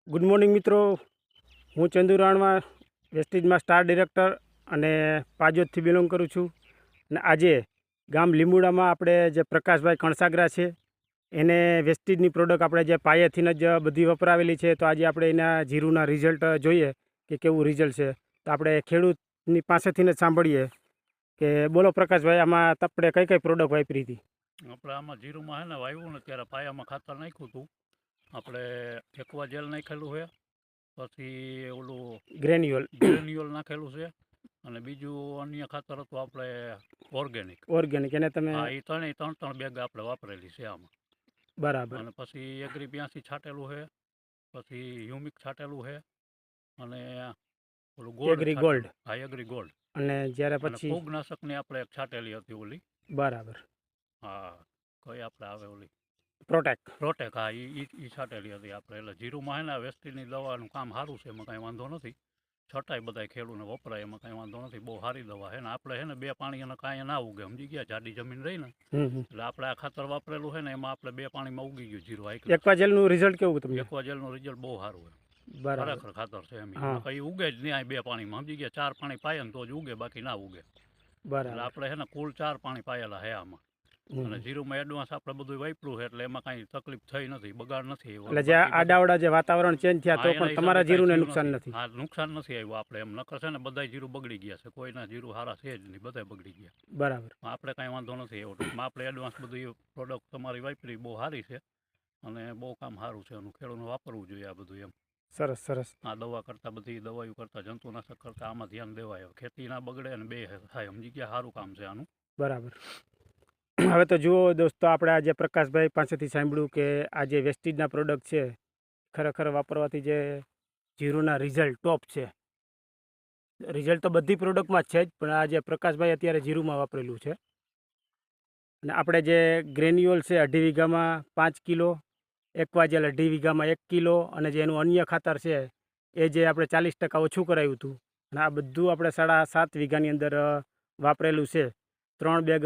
Good morning મિત્રો, હું Chandu Ranva વેસ્ટીજમાં star director અને પાજોદથી બિલોંગ કરું છું. અને આજે ગામ લીંબુડામાં આપણે જે પ્રકાશભાઈ કણસાગરા છે એને વેસ્ટીજની પ્રોડક્ટ આપણે જે પાયેથી જ બધી વપરાવેલી છે. તો આજે આપણે એના જીરુના રિઝલ્ટ જોઈએ કે કેવું રિઝલ્ટ છે. તો આપણે ખેડૂતની પાસેથી જ સાંભળીએ કે બોલો પ્રકાશભાઈ, આમાં આપણે કઈ કઈ પ્રોડક્ટ વાપરી હતી? આપણે આમાં જીરુમાં હે ને વાવ્યું ને ત્યારે પાયામાં ખાતર નાખ્યું હતું. આપણે એકવા જેલ નાખેલું છે, પછી ઓલું ગ્રેન્યુઅલ નાખેલું છે, અને બીજું અન્ય ખાતર હતું આપણે ઓર્ગેનિક. એને તમે હા, એ ત્રણ બેગ આપણે વાપરેલી છે આમાં. બરાબર. અને પછી એગ્રી 82 છાંટેલું છે, પછી હ્યુમિક છાંટેલું છે, અને ઓલું ગોલ્ડ. હા, એગ્રી ગોલ્ડ. અને જ્યારે પછી ફૂગનાશકની આપણે એક છાંટેલી હતી ઓલી. બરાબર. હા, કઈ આપણે આવે ઓલી પ્રોટેક. હા, એ છાંટેલી હતી આપણે. એટલે જીરુમાં હે ને વેસ્ટીની દવાનું કામ સારું છે, એમાં કાંઈ વાંધો નથી. છટાઈ બધા ખેડૂને વપરાય, એમાં કાંઈ વાંધો નથી. બહુ સારી દવા છે ને. આપણે છે ને બે પાણી અને કાંઈ ના ઉગે, સમજી ગયા? જાડી જમીન રહી ને એટલે આપણે આ ખાતર વાપરેલું છે ને એમાં આપણે બે પાણીમાં ઉગી ગયું જીરું. એક્વાજેલનું રિઝલ્ટ કેવું તમને? એક્વાજેલનું રિઝલ્ટ બહુ સારું છે. ખરેખર ખાતર છે એમ. કઈ ઉગે જ નહીં બે પાણીમાં, સમજી ગયા? 4 પાણી પાય ને તો જ ઉગે, બાકી ના ઉગે. એટલે આપણે છે ને કુલ 4 પાણી પાયેલા છે આમાં. અને જીરુમાં એડવાન્સ આપણે બધું વાપર્યું છે એટલે એમાં કાંઈ તકલીફ થઈ નથી, બગાડ નથી. એટલે જે આડાવડા જે વાતાવરણ ચેન્જ થયા તો પણ તમારા જીરુને નુકસાન નથી? હા, નુકસાન નથી આવ્યું આપણે એમ. નકર છે ને બધા જીરું બગડી ગયા છે, કોઈના જીરું સારા છે જ નહીં, બધા બગડી ગયા. બરાબર. આપણે કાંઈ વાંધો નથી એવો. ટૂંકમાં આપણે એડવાન્સ બધી પ્રોડક્ટ તમારી વાપરી બહુ સારી છે અને બહુ કામ સારું છે એનું. ખેડૂતને વાપરવું જોઈએ આ બધું એમ. સરસ સરસ. આ દવા કરતાં, બધી દવાઓ કરતાં, જંતુનાશક કરતાં આમાં ધ્યાન દેવાય. ખેતી ના બગડે અને બે થાય, સમજી ગયા? સારું કામ છે આનું. બરાબર. હવે તો જુઓ દોસ્તો, આપણે આજે પ્રકાશભાઈ પાસેથી સાંભળ્યું કે આ જે વેસ્ટીજના પ્રોડક્ટ છે ખરેખર વાપરવાથી જે જીરુના રિઝલ્ટ ટોપ છે. રિઝલ્ટ તો બધી પ્રોડક્ટમાં જ છે જ, પણ આ જે પ્રકાશભાઈ અત્યારે જીરુમાં વાપરેલું છે. અને આપણે જે ગ્રેન્યુઅલ છે 2.5 વીઘામાં 5 કિલો, એક્વાજેલ 2.5 વીઘામાં 1 કિલો, અને જે એનું અન્ય ખાતર છે એ જે આપણે 40% ઓછું કરાવ્યું હતું. અને આ બધું આપણે 7.5 વીઘાની અંદર વાપરેલું છે. 3 બેગ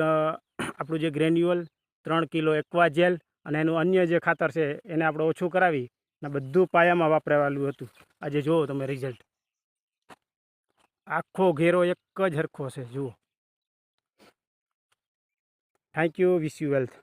આપણું જે ગ્રેન્યુઅલ, 3 કિલો એક્વાજેલ, અને એનું અન્ય જે ખાતર છે એને આપણે ઓછું કરાવી અને બધું પાયામાં વાપરેલું હતું. આજે જુઓ તમે રિઝલ્ટ, આખો ઘેરો એક જ હરખો છે. જુઓ. Thank you. Wish you wealth.